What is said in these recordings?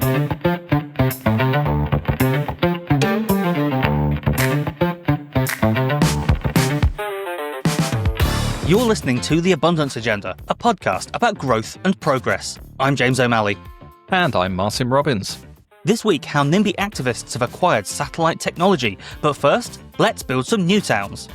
You're listening to The Abundance Agenda, a podcast about growth and progress. I'm James O'Malley. And I'm Martin Robbins. This week, how NIMBY activists have acquired satellite technology. But first, let's build some new towns.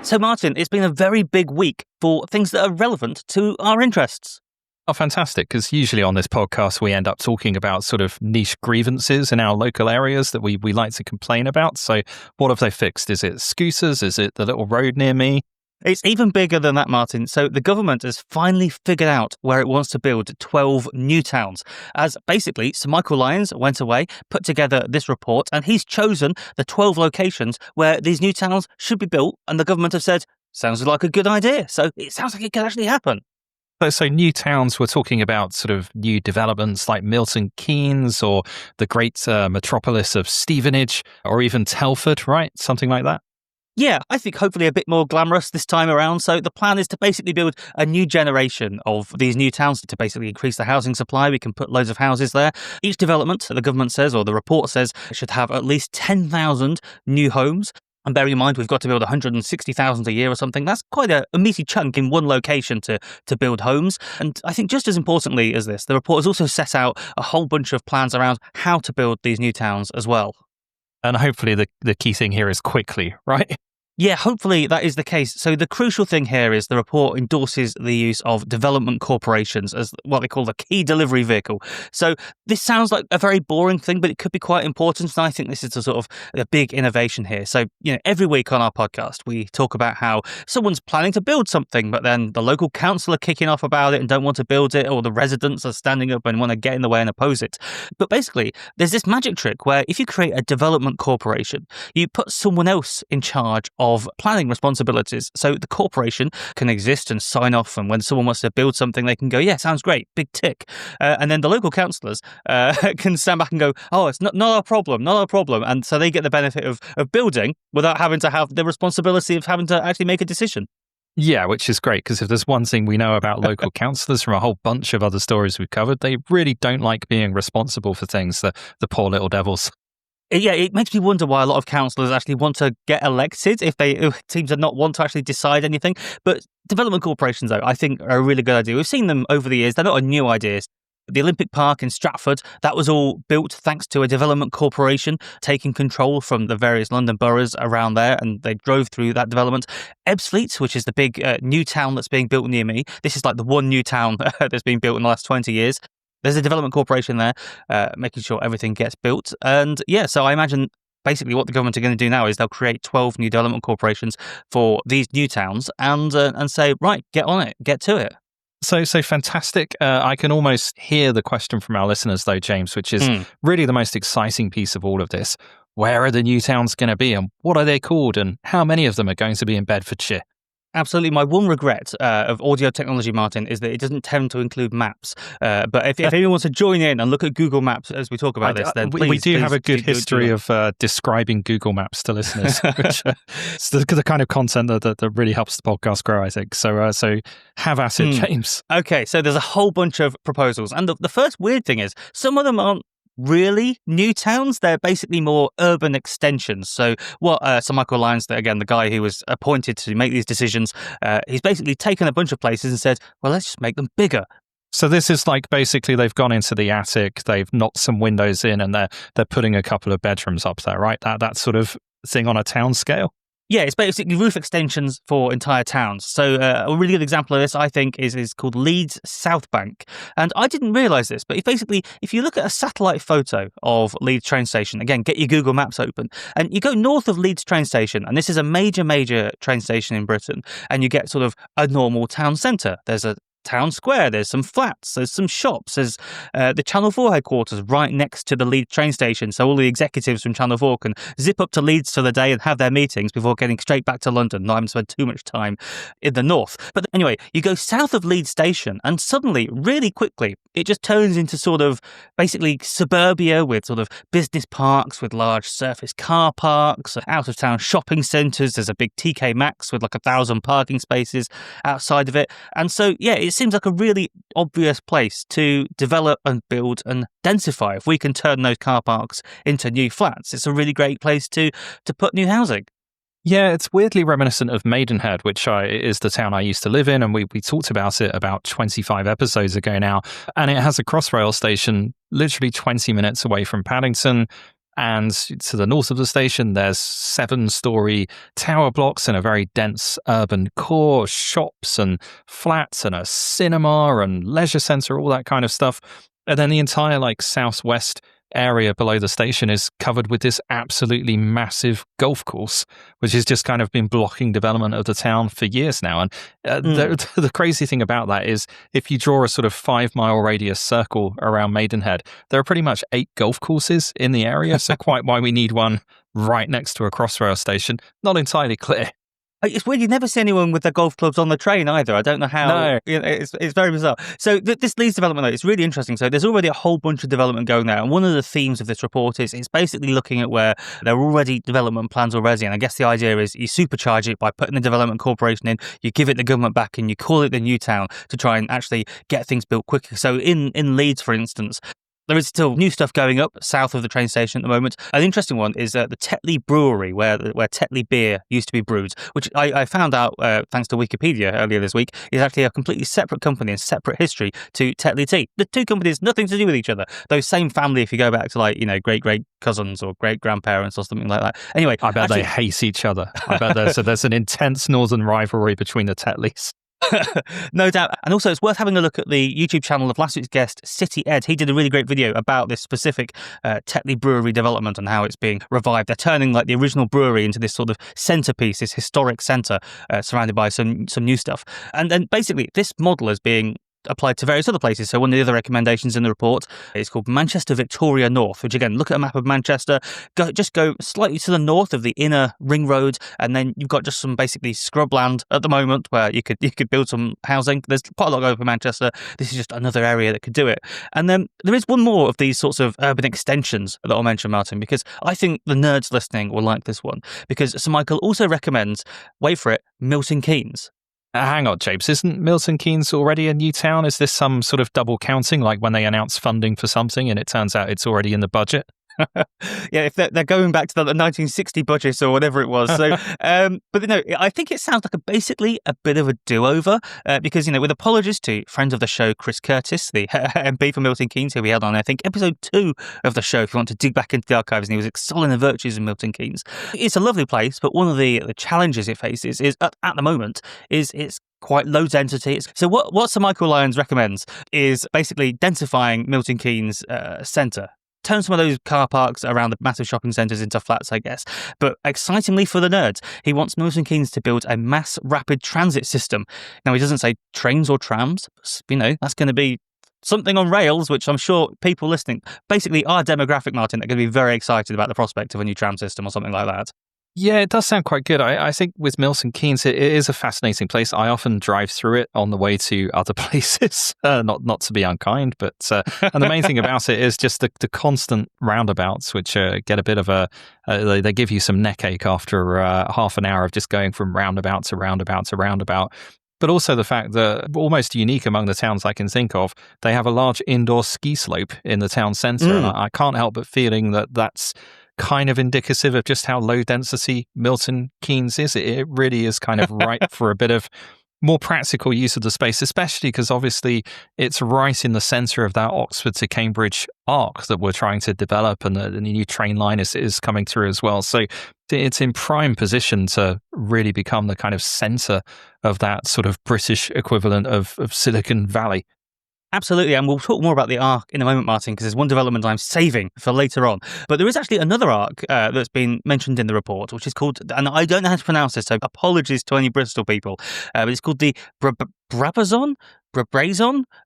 So Martin, it's been a very big week for things that are relevant to our interests. Oh, fantastic, because usually on this podcast we end up talking about sort of niche grievances in our local areas that we like to complain about. So what have they fixed? Is it scooters? Is it the little road near me? It's even bigger than that, Martin. So the government has finally figured out where it wants to build 12 new towns. As basically, Sir Michael Lyons went away, put together this report, and he's chosen the 12 locations where these new towns should be built. And the government have said, sounds like a good idea. So it sounds like it could actually happen. So new towns, we're talking about sort of new developments like Milton Keynes or the great metropolis of Stevenage or even Telford, right? Something like that. Yeah, I think hopefully a bit more glamorous this time around. So the plan is to basically build a new generation of these new towns to basically increase the housing supply. We can put loads of houses there. Each development, the government says, or the report says, should have at least 10,000 new homes. And bearing in mind, we've got to build 160,000 a year or something. That's quite a meaty chunk in one location to build homes. And I think just as importantly as this, the report has also set out a whole bunch of plans around how to build these new towns as well. And hopefully the key thing here is quickly, right? Yeah, hopefully that is the case. So the crucial thing here is the report endorses the use of development corporations as what they call the key delivery vehicle. So this sounds like a very boring thing, but it could be quite important. And I think this is a sort of a big innovation here. So, every week on our podcast, we talk about how someone's planning to build something, but then the local council are kicking off about it and don't want to build it, or the residents are standing up and want to get in the way and oppose it. But basically, there's this magic trick where if you create a development corporation, you put someone else in charge of planning responsibilities. So the corporation can exist and sign off, and when someone wants to build something, they can go, yeah, sounds great, big tick. And then the local councillors can stand back and go, oh, it's not our problem. And so they get the benefit of building without having to have the responsibility of having to actually make a decision. Yeah, which is great, because if there's one thing we know about local councillors from a whole bunch of other stories we've covered, they really don't like being responsible for things, the poor little devils. Yeah, it makes me wonder why a lot of councillors actually want to get elected if they seem to not want to actually decide anything. But development corporations, though, I think are a really good idea. We've seen them over the years. They're not a new idea. The Olympic Park in Stratford, that was all built thanks to a development corporation taking control from the various London boroughs around there, and they drove through that development. Ebbsfleet, which is the big new town that's being built near me, this is like the one new town that's been built in the last 20 years. There's a development corporation there, making sure everything gets built. And yeah, so I imagine basically what the government are going to do now is they'll create 12 new development corporations for these new towns and say, right, get on it, get to it. So fantastic. I can almost hear the question from our listeners, though, James, which is really the most exciting piece of all of this. Where are the new towns going to be, and what are they called, and how many of them are going to be in Bedfordshire? Absolutely. My one regret of audio technology, Martin, is that it doesn't tend to include maps. But if anyone wants to join in and look at Google Maps as we talk about this, then please. We do have a good history of describing Google Maps to listeners, which is the kind of content that really helps the podcast grow, I think. So have at it, James. Okay, so there's a whole bunch of proposals. And the first weird thing is some of them aren't really new towns. They're basically more urban extensions. So what Sir Michael Lyons, again, the guy who was appointed to make these decisions, he's basically taken a bunch of places and said, well, let's just make them bigger. So this is like basically they've gone into the attic, they've knocked some windows in, and they're putting a couple of bedrooms up there, right? That sort of thing on a town scale. Yeah, it's basically roof extensions for entire towns. So a really good example of this, I think, is called Leeds South Bank. And I didn't realise this, but if you look at a satellite photo of Leeds train station, again, get your Google Maps open, and you go north of Leeds train station, and this is a major train station in Britain, and you get sort of a normal town centre. There's a town square, there's some flats, there's some shops, there's the Channel 4 headquarters right next to the Leeds train station, so all the executives from Channel 4 can zip up to Leeds for the day and have their meetings before getting straight back to London, not having to spend too much time in the north. But anyway, you go south of Leeds station and suddenly, really quickly, it just turns into sort of basically suburbia with sort of business parks with large surface car parks, out-of-town shopping centres. There's a big TK Maxx with like 1,000 parking spaces outside of it. And so, yeah, it seems like a really obvious place to develop and build and densify. If we can turn those car parks into new flats, it's a really great place to put new housing. Yeah, it's weirdly reminiscent of Maidenhead, which is the town I used to live in, and we talked about it about 25 episodes ago now. And it has a Crossrail station literally 20 minutes away from Paddington. And to the north of the station, there's 7-story tower blocks and a very dense urban core, shops and flats and a cinema and leisure centre, all that kind of stuff. And then the entire southwest area below the station is covered with this absolutely massive golf course, which has just kind of been blocking development of the town for years now. And the crazy thing about that is if you draw a sort of 5-mile radius circle around Maidenhead, there are pretty much 8 golf courses in the area. So quite why we need one right next to a Crossrail station, not entirely clear. It's weird. You never see anyone with their golf clubs on the train either. I don't know how. No. It's very bizarre. So this Leeds development, though, it's really interesting. So there's already a whole bunch of development going there. And one of the themes of this report is it's basically looking at where there are already development plans already. And I guess the idea is you supercharge it by putting the development corporation in, you give it the government back, and you call it the new town to try and actually get things built quicker. So in Leeds, for instance, there is still new stuff going up south of the train station at the moment. An interesting one is the Tetley Brewery, where Tetley beer used to be brewed, which I found out, thanks to Wikipedia earlier this week, is actually a completely separate company and separate history to Tetley Tea. The two companies, nothing to do with each other. Those same family, if you go back to great cousins or great grandparents or something like that. Anyway, I bet they hate each other. I bet there's an intense northern rivalry between the Tetleys. No doubt. And also, it's worth having a look at the YouTube channel of last week's guest, City Ed. He did a really great video about this specific Tetley Brewery development and how it's being revived. They're turning the original brewery into this sort of centrepiece, this historic centre surrounded by some new stuff. And then basically, this model is being applied to various other places. So one of the other recommendations in the report is called Manchester Victoria North, which again, look at a map of Manchester, just go slightly to the north of the inner ring road, and then you've got just some basically scrubland at the moment where you could build some housing. There's quite a lot going on for Manchester. This is just another area that could do it. And then there is one more of these sorts of urban extensions that I'll mention, Martin, because I think the nerds listening will like this one, because Sir Michael also recommends, wait for it, Milton Keynes. Hang on, James. Isn't Milton Keynes already a new town? Is this some sort of double counting, like when they announce funding for something and it turns out it's already in the budget? Yeah, if they're going back to the 1960 budget or whatever it was. So, but no, I think it sounds like basically a bit of a do-over because, with apologies to friend of the show, Chris Curtis, the MP for Milton Keynes, who we had on, I think, episode 2 of the show, if you want to dig back into the archives, and he was extolling the virtues of Milton Keynes. It's a lovely place, but one of the challenges it faces is, at the moment, is it's quite low density. So what Sir Michael Lyons recommends is basically densifying Milton Keynes centre. Turn some of those car parks around the massive shopping centres into flats, I guess. But excitingly for the nerds, he wants Milton Keynes to build a mass rapid transit system. Now, he doesn't say trains or trams. That's going to be something on rails, which I'm sure people listening, basically our demographic, Martin, are going to be very excited about the prospect of a new tram system or something like that. Yeah, it does sound quite good. I think with Milton Keynes, it is a fascinating place. I often drive through it on the way to other places, not to be unkind, but and the main thing about it is just the constant roundabouts, which get a bit of they give you some neck ache after half an hour of just going from roundabout to roundabout to roundabout. But also the fact that, almost unique among the towns I can think of, they have a large indoor ski slope in the town centre. And I can't help but feeling that that's kind of indicative of just how low density Milton Keynes is. It really is kind of ripe for a bit of more practical use of the space, especially because obviously it's right in the centre of that Oxford to Cambridge arc that we're trying to develop, and the new train line is coming through as well. So it's in prime position to really become the kind of centre of that sort of British equivalent of Silicon Valley. Absolutely, and we'll talk more about the arc in a moment, Martin, because there's one development I'm saving for later on. But there is actually another arc that's been mentioned in the report, which is called, and I don't know how to pronounce this, so apologies to any Bristol people, but it's called the Brabazon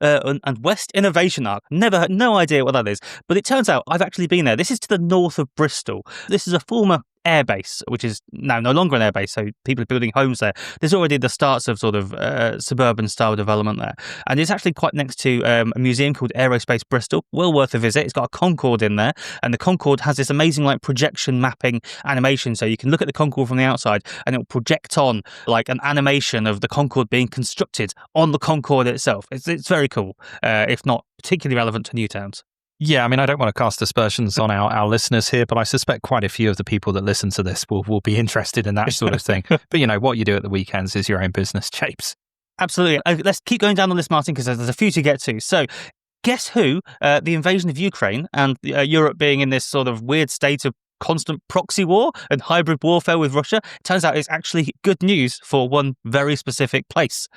and West Innovation Arc. No idea what that is, but it turns out I've actually been there. This is to the north of Bristol. This is a former airbase, which is now no longer an airbase, so people are building homes there. There's already the starts of sort of suburban style development there, and it's actually quite next to a museum called Aerospace Bristol. Well worth a visit. It's got a Concorde in there, and the Concorde has this amazing like projection mapping animation, so you can look at the Concorde from the outside and it will project on like an animation of the Concorde being constructed on the Concorde itself. It's very cool, if not particularly relevant to new towns. Yeah, I mean, I don't want to cast aspersions on our listeners here, but I suspect quite a few of the people that listen to this will be interested in that sort of thing. But, what you do at the weekends is your own business, Japes. Absolutely. Let's keep going down the list, Martin, because there's a few to get to. So, guess who? The invasion of Ukraine and Europe being in this sort of weird state of constant proxy war and hybrid warfare with Russia, turns out it's actually good news for one very specific place.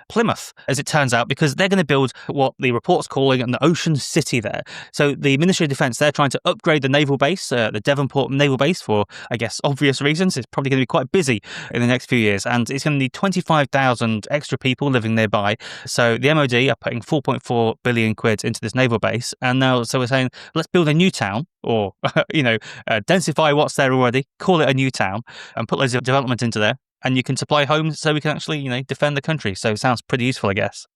Plymouth, as it turns out, because they're going to build what the report's calling an ocean city there. So the Ministry of Defence, they're trying to upgrade the naval base, the Devonport naval base, for, I guess, obvious reasons. It's probably going to be quite busy in the next few years, and it's going to need 25,000 extra people living nearby. So the MOD are putting 4.4 billion quid into this naval base, and now so we're saying, let's build a new town, or, densify what's there already, call it a new town, and put loads of development into there. And you can supply homes so we can actually, defend the country. So it sounds pretty useful, I guess.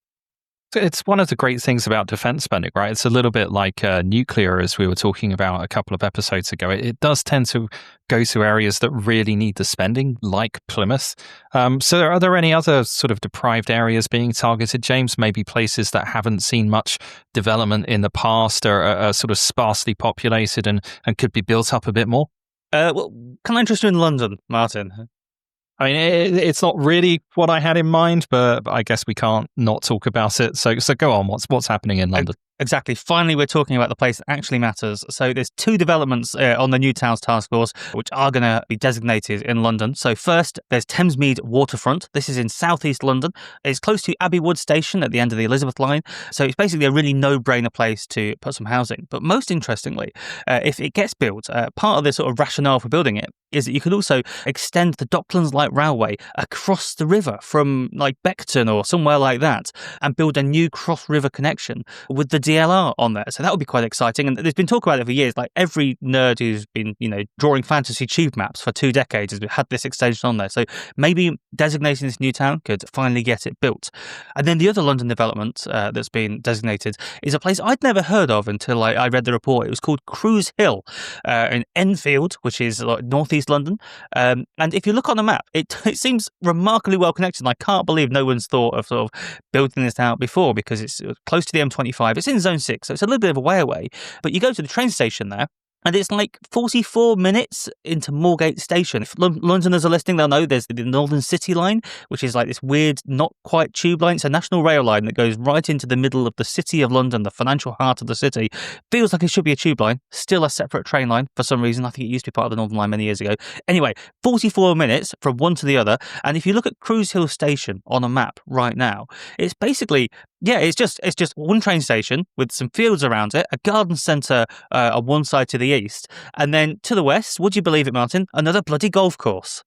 It's one of the great things about defense spending, right? It's a little bit like nuclear, as we were talking about a couple of episodes ago. It does tend to go to areas that really need the spending, like Plymouth. So are there any other sort of deprived areas being targeted, James? Maybe places that haven't seen much development in the past, or are sort of sparsely populated and could be built up a bit more? Well, can I interest you in London, Martin? I mean, it's not really what I had in mind, but I guess we can't not talk about it. So go on. What's happening in London? Exactly. Finally, we're talking about the place that actually matters. So there's two developments on the New Towns Task Force, which are going to be designated in London. So first, there's Thamesmead Waterfront. This is in southeast London. It's close to Abbey Wood Station at the end of the Elizabeth line. So it's basically a really no-brainer place to put some housing. But most interestingly, if it gets built, part of the sort of rationale for building it is that you could also extend the Docklands Light Railway across the river from like Beckton or somewhere like that, and build a new cross-river connection with the DLR on there. So that would be quite exciting. And there's been talk about it for years. Like every nerd who's been, drawing fantasy tube maps for 2 decades has had this extension on there. So maybe designating this new town could finally get it built. And then the other London development that's been designated is a place I'd never heard of until I read the report. It was called Cruise Hill in Enfield, which is like northeast London. And if you look on the map, it seems remarkably well connected. And I can't believe no one's thought of sort of building this out before, because it's close to the M25. It's in Zone 6, so it's a little bit of a way away. But you go to the train station there, and it's like 44 minutes into Moorgate Station. If Londoners are listening, they'll know there's the Northern City line, which is like this weird, not quite tube line. It's a national rail line that goes right into the middle of the city of London, the financial heart of the city. Feels like it should be a tube line, still a separate train line for some reason. I think it used to be part of the Northern Line many years ago. Anyway, 44 minutes from one to the other. And if you look at Cruise Hill Station on a map right now, it's basically... yeah, it's just one train station with some fields around it, a garden centre on one side to the east, and then to the west, would you believe it, Martin, another bloody golf course.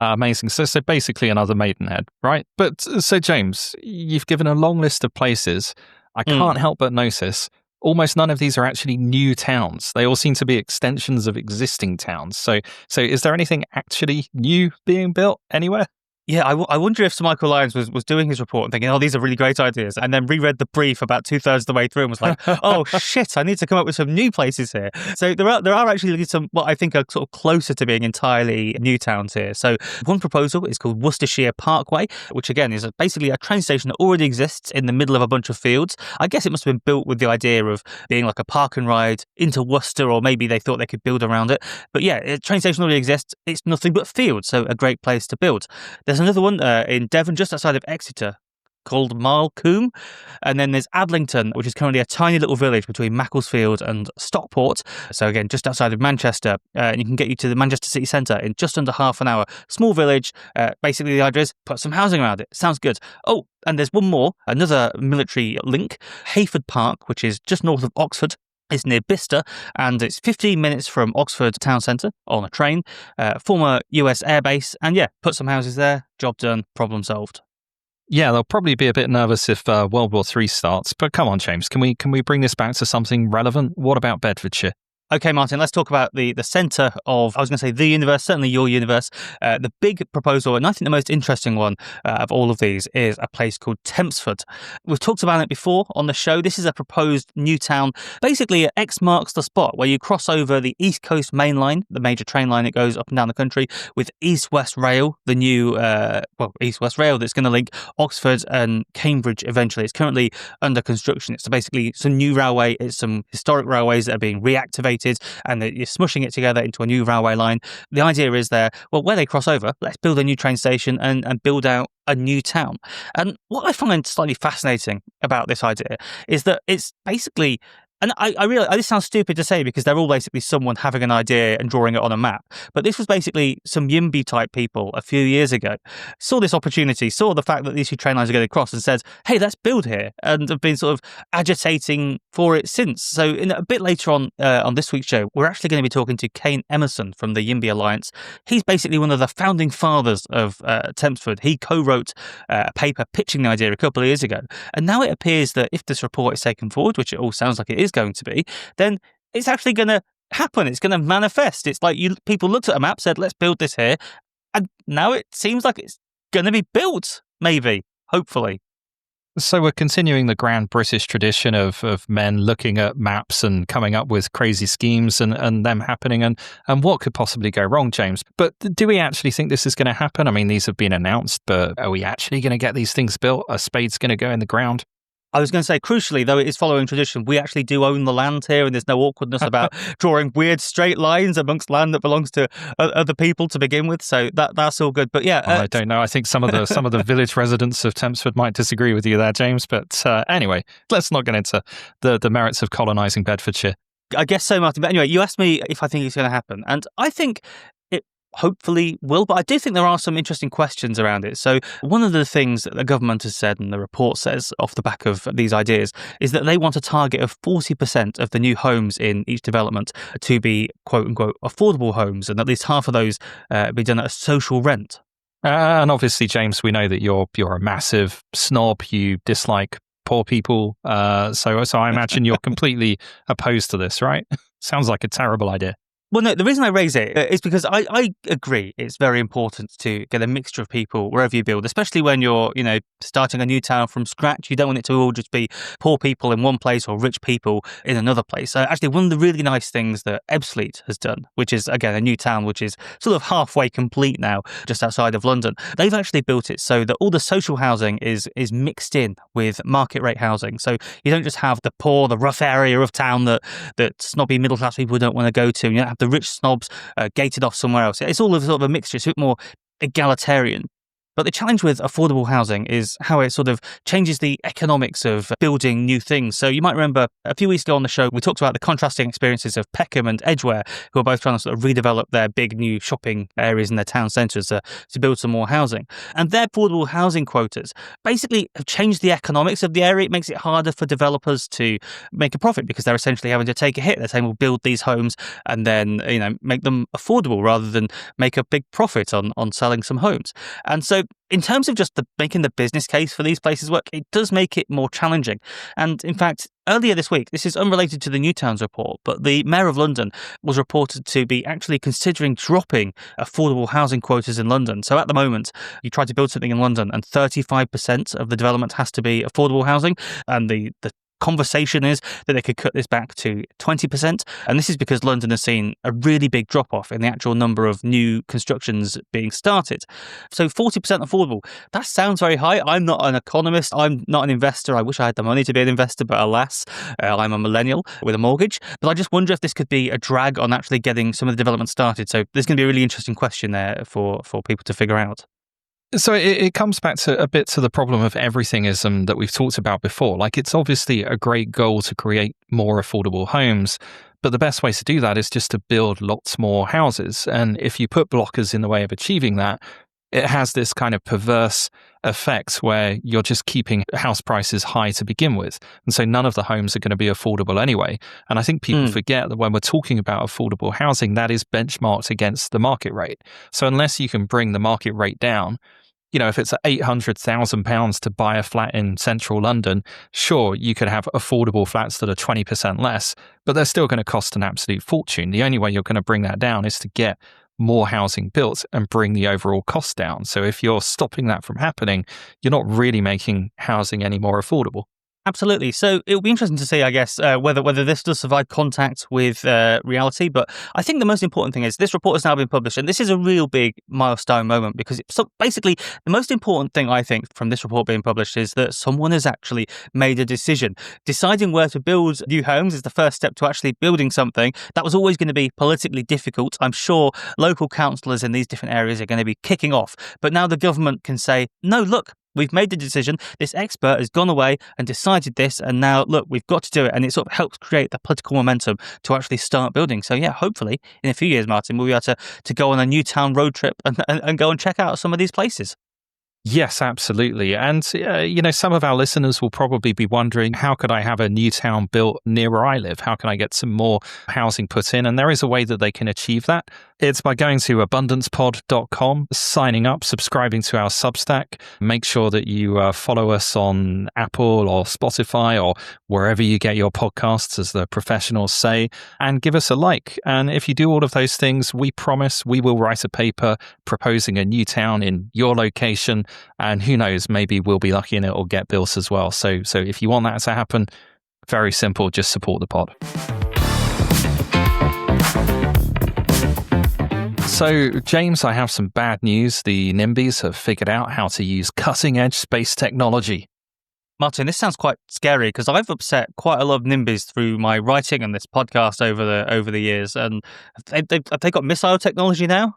Amazing. So basically another Maidenhead, right? But so James, you've given a long list of places. I can't help but notice almost none of these are actually new towns. They all seem to be extensions of existing towns. So is there anything actually new being built anywhere? Yeah, I wonder if Sir Michael Lyons was doing his report and thinking, oh, these are really great ideas, and then reread the brief about 2/3 of the way through and was like, oh, shit, I need to come up with some new places here. So there are actually some, what I think are sort of closer to being entirely new towns here. So one proposal is called Worcestershire Parkway, which again is basically a train station that already exists in the middle of a bunch of fields. I guess it must have been built with the idea of being like a park and ride into Worcester, or maybe they thought they could build around it. But yeah, a train station already exists. It's nothing but fields, so a great place to build. There's another one in Devon, just outside of Exeter, called Marlcombe. And then there's Adlington, which is currently a tiny little village between Macclesfield and Stockport. So again, just outside of Manchester. And you can get you to the Manchester city centre in just under half an hour. Small village. Basically, the idea is put some housing around it. Sounds good. Oh, and there's one more, another military link. Hayford Park, which is just north of Oxford. It's near Bicester, and it's 15 minutes from Oxford town centre on a train. Former US airbase, and yeah, put some houses there. Job done. Problem solved. Yeah, they'll probably be a bit nervous if World War III starts. But come on, James, can we bring this back to something relevant? What about Bedfordshire? Okay, Martin, let's talk about the centre of, I was going to say the universe, certainly your universe. The big proposal, and I think the most interesting one of all of these, is a place called Tempsford. We've talked about it before on the show. This is a proposed new town. Basically, X marks the spot where you cross over the East Coast Main Line, the major train line that goes up and down the country, with East West Rail, the new East West Rail that's going to link Oxford and Cambridge eventually. It's currently under construction. It's basically some new railway. It's some historic railways that are being reactivated, and you're smushing it together into a new railway line. The idea is there, well, where they cross over, let's build a new train station and build out a new town. And what I find slightly fascinating about this idea is that it's basically, and I realize this sounds stupid to say because they're all basically someone having an idea and drawing it on a map. But this was basically some YIMBY type people a few years ago, saw this opportunity, saw the fact that these two train lines are going to cross and said, hey, let's build here, and have been sort of agitating for it since. So in a bit later on this week's show, we're actually going to be talking to Kane Emerson from the YIMBY Alliance. He's basically one of the founding fathers of Tempsford. He co-wrote a paper pitching the idea a couple of years ago. And now it appears that if this report is taken forward, which it all sounds like it is going to be, then it's actually going to happen. It's going to manifest. It's like people looked at a map, said, let's build this here. And now it seems like it's going to be built, maybe, hopefully. So we're continuing the grand British tradition of men looking at maps and coming up with crazy schemes and them happening. And what could possibly go wrong, James? But do we actually think this is going to happen? I mean, these have been announced, but are we actually going to get these things built? Are spades going to go in the ground? I was going to say, crucially, though it is following tradition, we actually do own the land here, and there's no awkwardness about drawing weird straight lines amongst land that belongs to other people to begin with. So that's all good. But yeah, I don't know. I think some of the village residents of Tempsford might disagree with you there, James. But anyway, let's not get into the merits of colonising Bedfordshire. I guess so, Martin. But anyway, you asked me if I think it's going to happen, and I think it hopefully will, but I do think there are some interesting questions around it. So one of the things that the government has said, and the report says off the back of these ideas, is that they want a target of 40% of the new homes in each development to be quote unquote affordable homes, and at least half of those be done at a social rent. And obviously, James, we know that you're a massive snob. You dislike poor people, so I imagine you're completely opposed to this, right? Sounds like a terrible idea. Well, no, the reason I raise it is because I agree it's very important to get a mixture of people wherever you build, especially when you're, starting a new town from scratch. You don't want it to all just be poor people in one place or rich people in another place. Actually, one of the really nice things that Ebbsfleet has done, which is, again, a new town which is sort of halfway complete now, just outside of London, they've actually built it so that all the social housing is mixed in with market rate housing. So you don't just have the poor, the rough area of town that snobby middle class people don't want to go to. You don't have the rich snobs gated off somewhere else. It's all sort of a mixture. It's a bit more egalitarian. But the challenge with affordable housing is how it sort of changes the economics of building new things. So you might remember a few weeks ago on the show, we talked about the contrasting experiences of Peckham and Edgware, who are both trying to sort of redevelop their big new shopping areas in their town centres to build some more housing. And their affordable housing quotas basically have changed the economics of the area. It makes it harder for developers to make a profit because they're essentially having to take a hit. They're saying, we'll build these homes and then, make them affordable rather than make a big profit on selling some homes. And so in terms of just making the business case for these places work, it does make it more challenging. And in fact, earlier this week, this is unrelated to the New Towns report, but the Mayor of London was reported to be actually considering dropping affordable housing quotas in London. So at the moment, you try to build something in London and 35% of the development has to be affordable housing. And the conversation is that they could cut this back to 20%. And this is because London has seen a really big drop-off in the actual number of new constructions being started. So 40% affordable, that sounds very high. I'm not an economist. I'm not an investor. I wish I had the money to be an investor, but alas, I'm a millennial with a mortgage. But I just wonder if this could be a drag on actually getting some of the development started. So there's going to be a really interesting question there for people to figure out. So it comes back to a bit to the problem of everythingism that we've talked about before. Like, it's obviously a great goal to create more affordable homes, but the best way to do that is just to build lots more houses. And if you put blockers in the way of achieving that, it has this kind of perverse effect where you're just keeping house prices high to begin with. And so none of the homes are going to be affordable anyway. And I think people forget that when we're talking about affordable housing, that is benchmarked against the market rate. So unless you can bring the market rate down, if it's £800,000 to buy a flat in central London, sure, you could have affordable flats that are 20% less, but they're still going to cost an absolute fortune. The only way you're going to bring that down is to get more housing built and bring the overall cost down. So if you're stopping that from happening, you're not really making housing any more affordable. Absolutely. So it'll be interesting to see, I guess, whether this does survive contact with reality. But I think the most important thing is this report has now been published, and this is a real big milestone moment because so basically the most important thing I think from this report being published is that someone has actually made a decision. Deciding where to build new homes is the first step to actually building something. That was always going to be politically difficult. I'm sure local councillors in these different areas are going to be kicking off. But now the government can say, no, look, we've made the decision. This expert has gone away and decided this. And now, look, we've got to do it. And it sort of helps create the political momentum to actually start building. So, yeah, hopefully in a few years, Martin, we'll be able to go on a Newtown road trip and go and check out some of these places. Yes, absolutely. And, some of our listeners will probably be wondering, how could I have a new town built near where I live? How can I get some more housing put in? And there is a way that they can achieve that. It's by going to abundancepod.com, signing up, subscribing to our Substack. Make sure that you follow us on Apple or Spotify or wherever you get your podcasts, as the professionals say, and give us a like. And if you do all of those things, we promise we will write a paper proposing a new town in your location. And who knows, maybe we'll be lucky and it'll get built as well. So if you want that to happen, very simple, just support the pod. So, James, I have some bad news. The NIMBYs have figured out how to use cutting-edge space technology. Martin, this sounds quite scary because I've upset quite a lot of NIMBYs through my writing and this podcast over the years. And have they got missile technology now?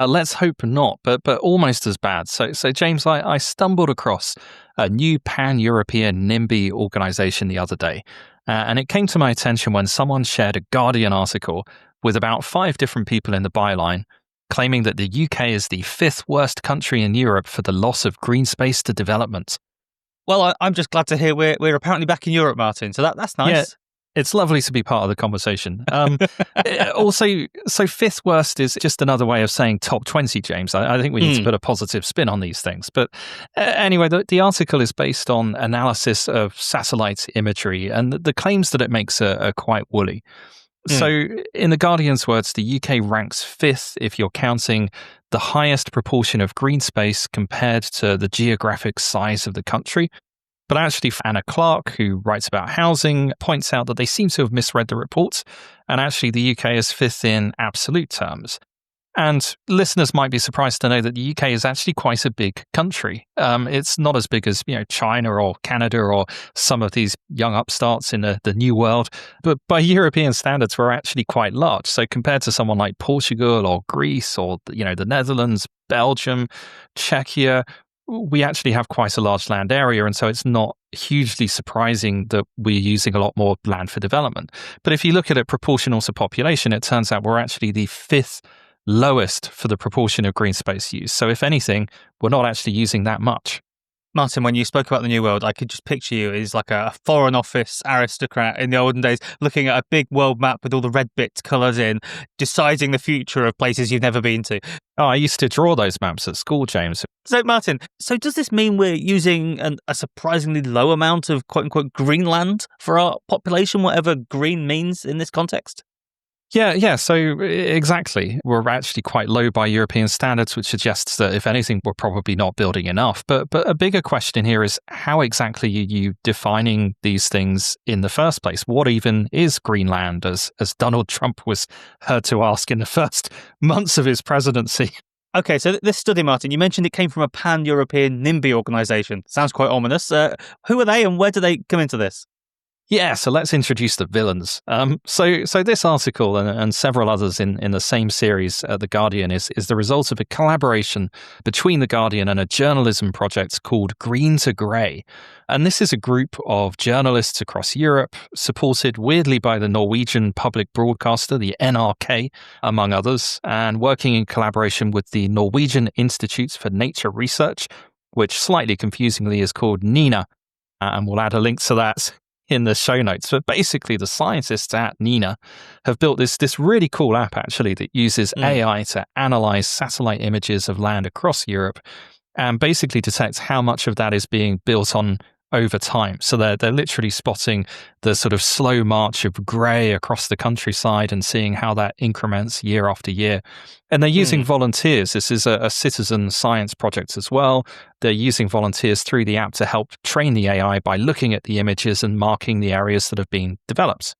Let's hope not, but almost as bad. So James, I stumbled across a new pan-European NIMBY organization the other day, and it came to my attention when someone shared a Guardian article with about 5 different people in the byline, claiming that the UK is the 5th worst country in Europe for the loss of green space to development. Well, I'm just glad to hear we're apparently back in Europe, Martin. So that's nice. Yeah. It's lovely to be part of the conversation. Also, so 5th worst is just another way of saying top 20, James. I think we need to put a positive spin on these things. But anyway, the article is based on analysis of satellite imagery, and the claims that it makes are quite woolly. So in the Guardian's words, the UK ranks 5th if you're counting the highest proportion of green space compared to the geographic size of the country. But actually, Anna Clark, who writes about housing, points out that they seem to have misread the reports, and actually the UK is 5th in absolute terms. And listeners might be surprised to know that the UK is actually quite a big country. It's not as big as China or Canada or some of these young upstarts in the New World, but by European standards, we're actually quite large. So compared to someone like Portugal or Greece or the Netherlands, Belgium, Czechia, we actually have quite a large land area, and so it's not hugely surprising that we're using a lot more land for development. But if you look at it proportional to population, it turns out we're actually the 5th lowest for the proportion of green space used. So if anything, we're not actually using that much. Martin, when you spoke about the New World, I could just picture you as like a Foreign Office aristocrat in the olden days, looking at a big world map with all the red bits coloured in, deciding the future of places you've never been to. Oh, I used to draw those maps at school, James. So, Martin, does this mean we're using a surprisingly low amount of quote-unquote green land for our population, whatever green means in this context? Yeah. So exactly. We're actually quite low by European standards, which suggests that if anything, we're probably not building enough. But a bigger question here is, how exactly are you defining these things in the first place? What even is Greenland, as Donald Trump was heard to ask in the first months of his presidency? Okay, so this study, Martin, you mentioned it came from a pan-European NIMBY organisation. Sounds quite ominous. Who are they and where do they come into this? Yeah, so let's introduce the villains. So this article and several others in the same series, The Guardian, is the result of a collaboration between The Guardian and a journalism project called Green to Grey. And this is a group of journalists across Europe, supported weirdly by the Norwegian public broadcaster, the NRK, among others, and working in collaboration with the Norwegian Institutes for Nature Research, which slightly confusingly is called NINA. And we'll add a link to that in the show notes. But basically, the scientists at NINA have built this really cool app, actually, that uses AI to analyze satellite images of land across Europe and basically detects how much of that is being built on over time. So they're literally spotting the sort of slow march of grey across the countryside and seeing how that increments year after year. And they're using volunteers. This is a citizen science project as well. They're using volunteers through the app to help train the AI by looking at the images and marking the areas that have been developed.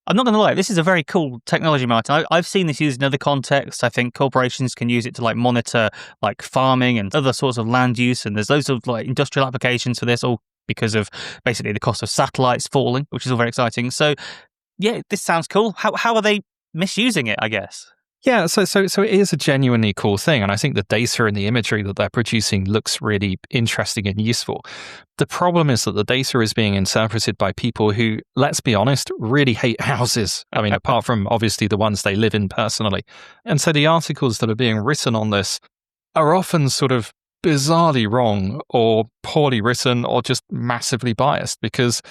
I'm not going to lie, this is a very cool technology, Martin. I've seen this used in other contexts. I think corporations can use it to like monitor like farming and other sorts of land use. And there's loads of like industrial applications for this, all because of basically the cost of satellites falling, which is all very exciting. So yeah, this sounds cool. How are they misusing it, I guess? Yeah, so it is a genuinely cool thing, and I think the data and the imagery that they're producing looks really interesting and useful. The problem is that the data is being interpreted by people who, let's be honest, really hate houses. I mean, apart from obviously the ones they live in personally. And so the articles that are being written on this are often sort of bizarrely wrong or poorly written or just massively biased, because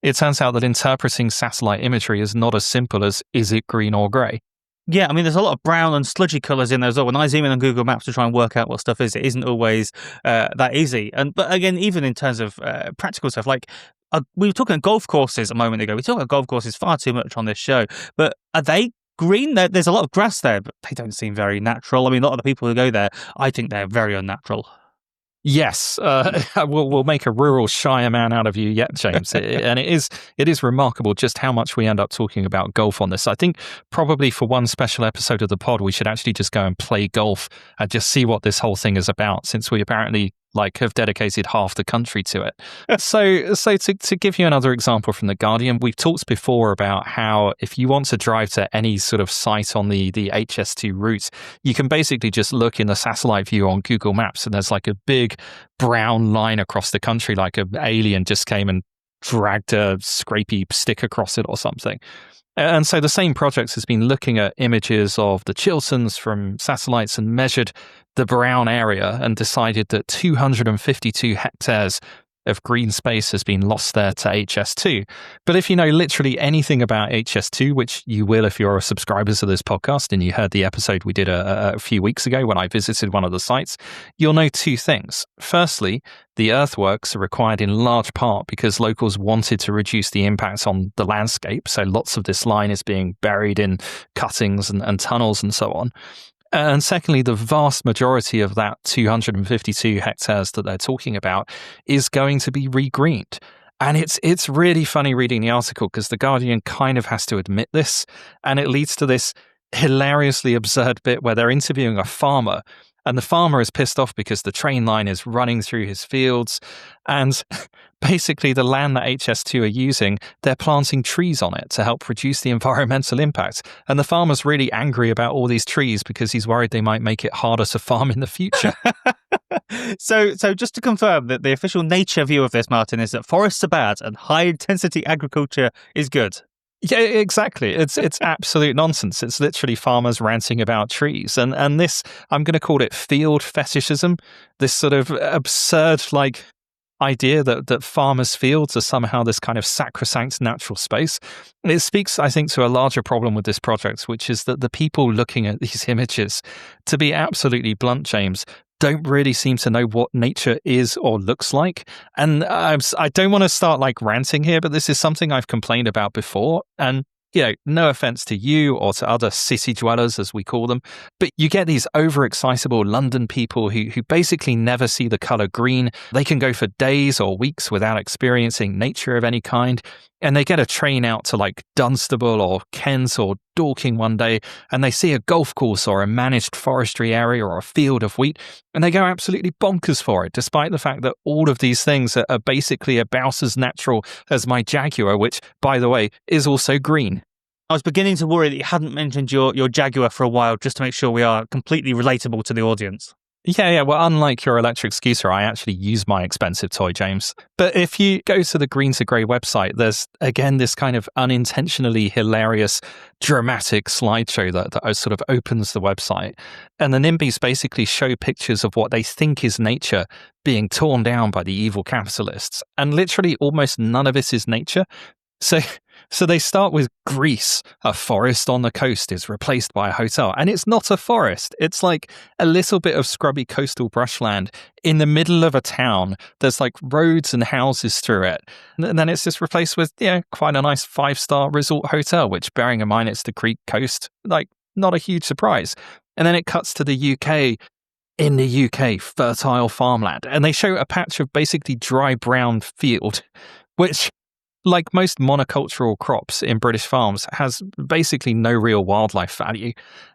it turns out that interpreting satellite imagery is not as simple as is it green or grey. Yeah, I mean, there's a lot of brown and sludgy colours in there as well. When I zoom in on Google Maps to try and work out what stuff is, it isn't always that easy. But again, even in terms of practical stuff, like we were talking about golf courses a moment ago. We talk about golf courses far too much on this show, but are they green? There's a lot of grass there, but they don't seem very natural. I mean, a lot of the people who go there, I think they're very unnatural. Yes, we'll make a rural Shire man out of you yet, James. And it is remarkable just how much we end up talking about golf on this. I think probably for one special episode of the pod, we should actually just go and play golf and just see what this whole thing is about, since we apparently have dedicated half the country to it. So to give you another example from The Guardian, we've talked before about how if you want to drive to any sort of site on the HS2 route, you can basically just look in the satellite view on Google Maps, and there's like a big brown line across the country, like an alien just came and dragged a scrapey stick across it or something. And so the same project has been looking at images of the Chilterns from satellites and measured the brown area and decided that 252 hectares of green space has been lost there to HS2. But if you know literally anything about HS2, which you will if you're a subscriber to this podcast and you heard the episode we did a few weeks ago when I visited one of the sites, you'll know two things. Firstly, the earthworks are required in large part because locals wanted to reduce the impact on the landscape, so lots of this line is being buried in cuttings and tunnels and so on. And secondly, the vast majority of that 252 hectares that they're talking about is going to be regreened. And it's really funny reading the article because The Guardian kind of has to admit this, and it leads to this hilariously absurd bit where they're interviewing a farmer, and the farmer is pissed off because the train line is running through his fields, and basically the land that HS2 are using, they're planting trees on it to help reduce the environmental impact. And the farmer's really angry about all these trees because he's worried they might make it harder to farm in the future. So just to confirm that the official nature view of this, Martin, is that forests are bad and high-intensity agriculture is good. Yeah, exactly. It's absolute nonsense. It's literally farmers ranting about trees. And this, I'm going to call it field fetishism, this sort of absurd, idea that farmers' fields are somehow this kind of sacrosanct natural space. It speaks, I think, to a larger problem with this project, which is that the people looking at these images, to be absolutely blunt, James, don't really seem to know what nature is or looks like. And I don't want to start ranting here, but this is something I've complained about before. And no offense to you or to other city dwellers, as we call them, but you get these overexcitable London people who basically never see the color green. They can go for days or weeks without experiencing nature of any kind. And they get a train out to Dunstable or Kent or Dorking one day, and they see a golf course or a managed forestry area or a field of wheat, and they go absolutely bonkers for it, despite the fact that all of these things are basically about as natural as my Jaguar, which, by the way, is also green. I was beginning to worry that you hadn't mentioned your Jaguar for a while, just to make sure we are completely relatable to the audience. Yeah. Well, unlike your electric scooter, I actually use my expensive toy, James. But if you go to the Green to Grey website, there's, again, this kind of unintentionally hilarious, dramatic slideshow that sort of opens the website. And the NIMBYs basically show pictures of what they think is nature being torn down by the evil capitalists. And literally almost none of it is nature. So So they start with Greece. A forest on the coast is replaced by a hotel. And it's not a forest. It's like a little bit of scrubby coastal brushland in the middle of a town. There's like roads and houses through it. And then it's just replaced with, quite a nice 5-star resort hotel, which, bearing in mind it's the Greek coast, like not a huge surprise. And then it cuts to the UK. In the UK, fertile farmland. And they show a patch of basically dry brown field, which, like most monocultural crops in British farms, has basically no real wildlife value.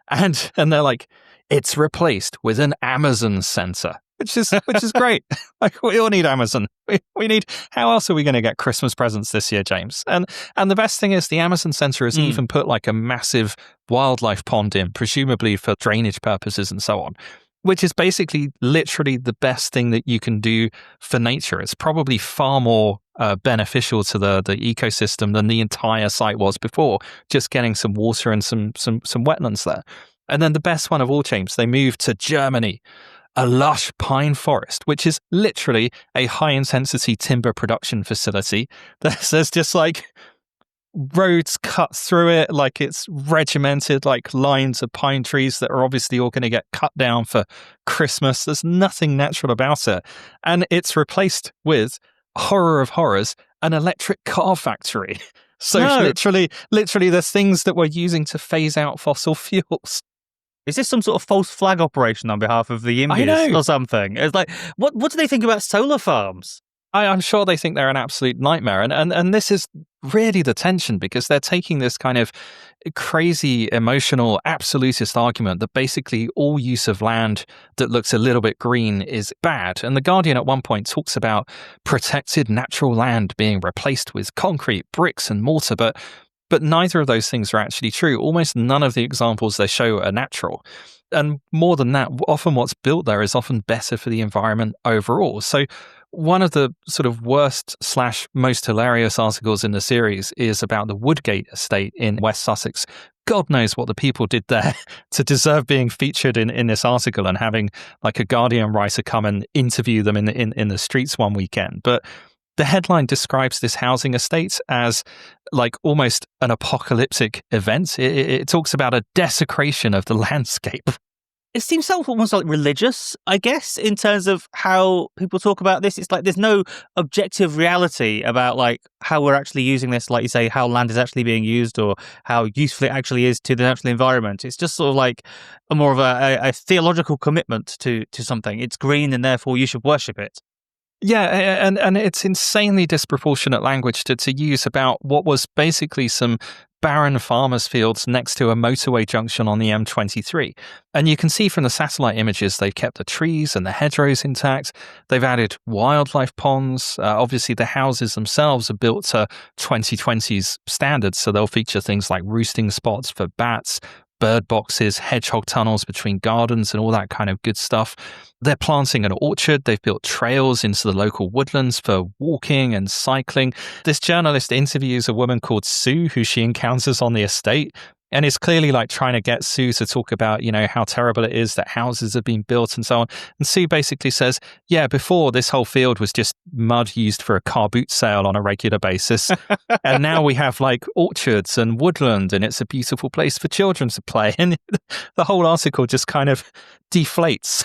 And they're like, it's replaced with an Amazon centre, which is great. Like, we all need Amazon. We need, how else are we going to get Christmas presents this year, James? And the best thing is the Amazon centre has even put like a massive wildlife pond in, presumably for drainage purposes and so on, which is basically literally the best thing that you can do for nature. It's probably far more beneficial to the ecosystem than the entire site was before, just getting some water and some wetlands there. And then the best one of all, James, they moved to Germany, a lush pine forest, which is literally a high-intensity timber production facility. There's just like roads cut through it, like it's regimented, like lines of pine trees that are obviously all going to get cut down for Christmas. There's nothing natural about it. And it's replaced with, horror of horrors, an electric car factory. So literally there's things that we're using to phase out fossil fuels. Is this some sort of false flag operation on behalf of the YIMBYs or something? It's like, what do they think about solar farms? I'm sure they think they're an absolute nightmare. And this is really the tension, because they're taking this kind of crazy, emotional, absolutist argument that basically all use of land that looks a little bit green is bad. And The Guardian at one point talks about protected natural land being replaced with concrete, bricks and mortar, but neither of those things are actually true. Almost none of the examples they show are natural. And more than that, often what's built there is often better for the environment overall. So one of the sort of worst / most hilarious articles in the series is about the Woodgate estate in West Sussex. God knows what the people did there to deserve being featured in this article and having like a Guardian writer come and interview them in the streets one weekend. But the headline describes this housing estate as like almost an apocalyptic event. It talks about a desecration of the landscape. It seems almost like religious, I guess, in terms of how people talk about this. It's like there's no objective reality about like how we're actually using this, like you say, how land is actually being used or how useful it actually is to the natural environment. It's just sort of like more of a theological commitment to something. It's green and therefore you should worship it. Yeah, and it's insanely disproportionate language to use about what was basically some barren farmers' fields next to a motorway junction on the M23. And you can see from the satellite images, they've kept the trees and the hedgerows intact. They've added wildlife ponds. Obviously, the houses themselves are built to 2020's standards, so they'll feature things like roosting spots for bats, bird boxes, hedgehog tunnels between gardens and all that kind of good stuff. They're planting an orchard. They've built trails into the local woodlands for walking and cycling. This journalist interviews a woman called Sue, who she encounters on the estate, and is clearly like trying to get Sue to talk about, how terrible it is that houses have been built and so on. And Sue basically says, yeah, before this whole field was just mud used for a car boot sale on a regular basis. And now we have like orchards and woodland, and it's a beautiful place for children to play. And the whole article just kind of deflates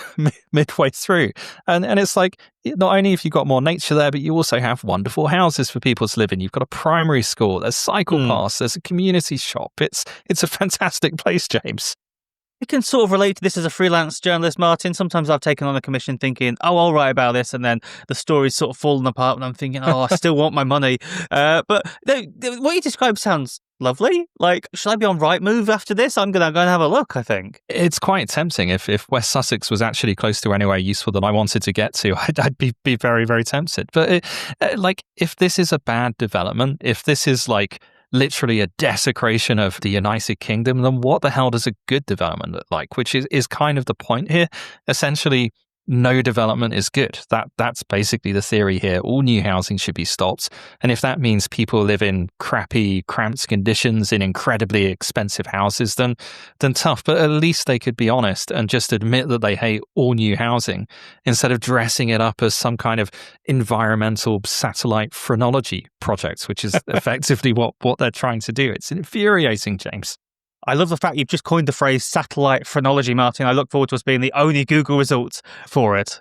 midway through. And it's like, not only have you got more nature there, but you also have wonderful houses for people to live in. You've got a primary school, there's cycle paths, there's a community shop. It's a fantastic place, James. I can sort of relate to this as a freelance journalist, Martin. Sometimes I've taken on a commission thinking, oh, I'll write about this, and then the story's sort of fallen apart, and I'm thinking, oh, I still want my money. But no, what you described sounds lovely. Like, should I be on Rightmove after this? I'm going to go and have a look, I think. It's quite tempting. If West Sussex was actually close to anywhere useful that I wanted to get to, I'd be very, very tempted. But if this is a bad development, if this is like literally a desecration of the United Kingdom, then what the hell does a good development look like? Which is kind of the point here. Essentially, no development is good. That's basically the theory here. All new housing should be stopped. And if that means people live in crappy, cramped conditions in incredibly expensive houses, then tough. But at least they could be honest and just admit that they hate all new housing instead of dressing it up as some kind of environmental satellite phrenology project, which is effectively what they're trying to do. It's infuriating, James. I love the fact you've just coined the phrase satellite phrenology, Martin. I look forward to us being the only Google result for it.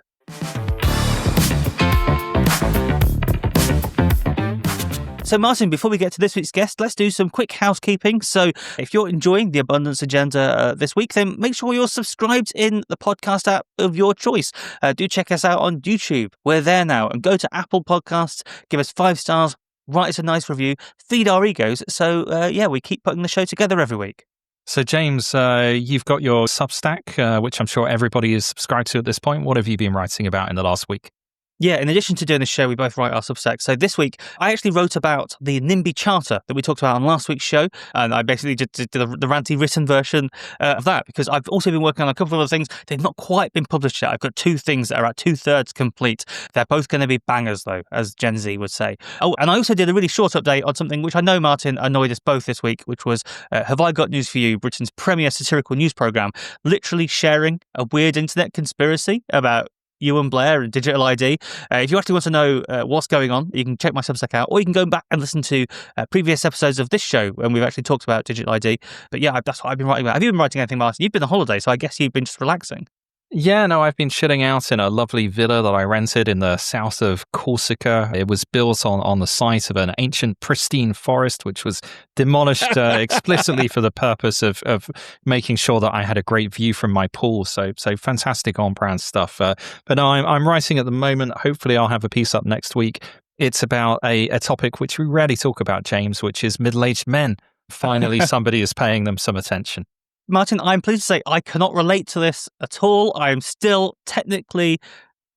So, Martin, before we get to this week's guest, let's do some quick housekeeping. So, if you're enjoying the Abundance Agenda this week, then make sure you're subscribed in the podcast app of your choice. Do check us out on YouTube. We're there now. And go to Apple Podcasts, give us 5 stars, write us a nice review, feed our egos. So, we keep putting the show together every week. So, James, you've got your Substack, which I'm sure everybody is subscribed to at this point. What have you been writing about in the last week? Yeah, in addition to doing this show, we both write our Substack. So this week, I actually wrote about the NIMBY Charter that we talked about on last week's show. And I basically just did the ranty written version of that because I've also been working on a couple of other things. They've not quite been published yet. I've got 2 things that are at 2/3 complete. They're both going to be bangers, though, as Gen Z would say. Oh, and I also did a really short update on something which I know, Martin, annoyed us both this week, which was Have I Got News For You, Britain's premier satirical news programme, literally sharing a weird internet conspiracy about you and Blair and digital ID. If you actually want to know what's going on, you can check my Substack out, or you can go back and listen to previous episodes of this show when we've actually talked about digital ID. But yeah, that's what I've been writing about. Have you been writing anything, Martin? You've been on holiday, so I guess you've been just relaxing. Yeah, no, I've been chilling out in a lovely villa that I rented in the south of Corsica. It was built on the site of an ancient pristine forest, which was demolished explicitly for the purpose of making sure that I had a great view from my pool. So fantastic on-brand stuff. But no, I'm writing at the moment. Hopefully I'll have a piece up next week. It's about a topic which we rarely talk about, James, which is middle-aged men. Finally, somebody is paying them some attention. Martin, I'm pleased to say I cannot relate to this at all. I'm still technically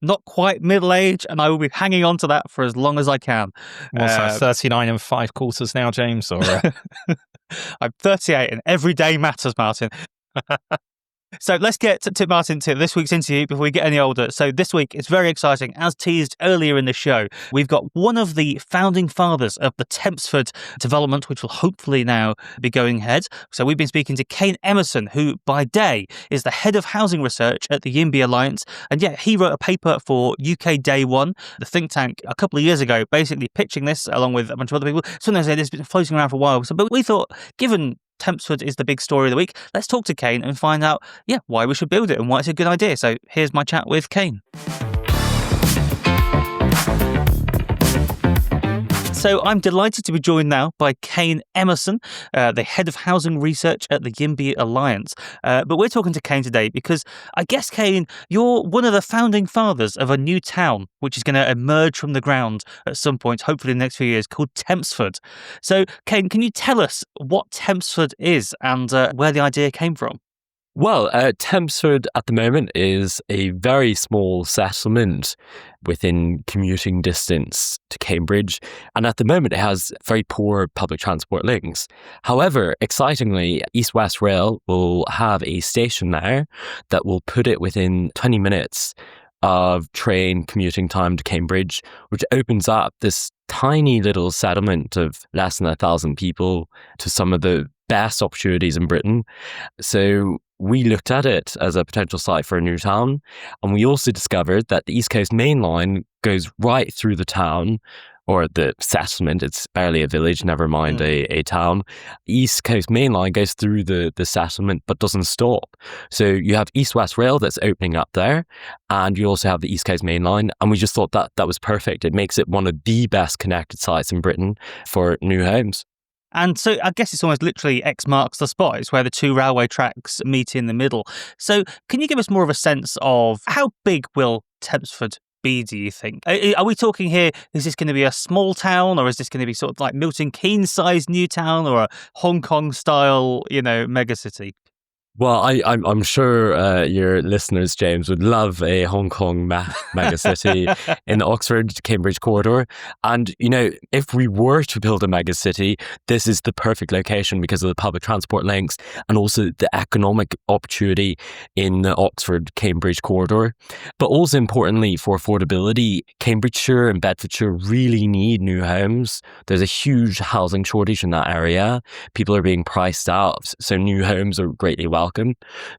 not quite middle-aged, and I will be hanging on to that for as long as I can. What's that, 39 and 5/4 now, James? Or I'm 38, and every day matters, Martin. So let's get to Martin, to this week's interview before we get any older. So this week, it's very exciting. As teased earlier in the show, we've got one of the founding fathers of the Tempsford development, which will hopefully now be going ahead. So we've been speaking to Kane Emerson, who by day is the head of housing research at the YIMBY Alliance. And yeah, he wrote a paper for UK Day One, the think tank, a couple of years ago, basically pitching this along with a bunch of other people. Sometimes it's been floating around for a while. But we thought, given Tempsford is the big story of the week, let's talk to Kane and find out, why we should build it and why it's a good idea. So here's my chat with Kane. So I'm delighted to be joined now by Kane Emerson, the head of housing research at the YIMBY Alliance. But we're talking to Kane today because I guess, Kane, you're one of the founding fathers of a new town which is going to emerge from the ground at some point, hopefully in the next few years, called Tempsford. So, Kane, can you tell us what Tempsford is and where the idea came from? Well, Tempsford at the moment is a very small settlement within commuting distance to Cambridge. And at the moment, it has very poor public transport links. However, excitingly, East West Rail will have a station there that will put it within 20 minutes of train commuting time to Cambridge, which opens up this tiny little settlement of less than 1,000 people to some of the best opportunities in Britain. So we looked at it as a potential site for a new town. And we also discovered that the East Coast Main Line goes right through the town, or the settlement. It's barely a village, never mind a town. East Coast Main Line goes through the settlement, but doesn't stop. So you have East West Rail that's opening up there, and you also have the East Coast Main Line. And we just thought that was perfect. It makes it one of the best connected sites in Britain for new homes. And so I guess it's almost literally X marks the spot. It's where the 2 railway tracks meet in the middle. So can you give us more of a sense of how big will Tempsford be, do you think? Are we talking here, is this going to be a small town, or is this going to be sort of like Milton Keynes-sized new town, or a Hong Kong-style, megacity? Well, I'm sure your listeners, James, would love a Hong Kong megacity in the Oxford-Cambridge corridor. And, if we were to build a megacity, this is the perfect location because of the public transport links and also the economic opportunity in the Oxford-Cambridge corridor. But also importantly, for affordability, Cambridgeshire and Bedfordshire really need new homes. There's a huge housing shortage in that area. People are being priced out, so new homes are greatly welcome.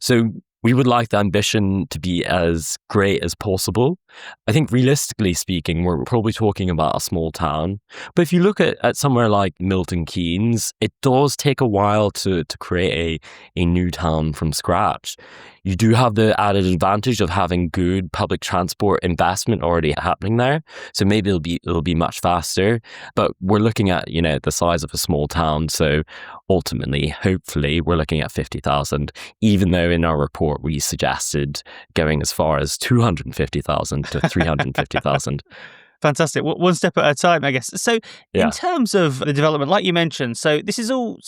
So we would like the ambition to be as great as possible. I think realistically speaking, we're probably talking about a small town. But if you look at somewhere like Milton Keynes, it does take a while to create a new town from scratch. You do have the added advantage of having good public transport investment already happening there. So maybe it'll be much faster. But we're looking at, the size of a small town. So ultimately, hopefully, we're looking at 50,000, even though in our report we suggested going as far as 250,000 to 350,000. Fantastic. One step at a time, I guess. So in terms of the development, like you mentioned, so this is all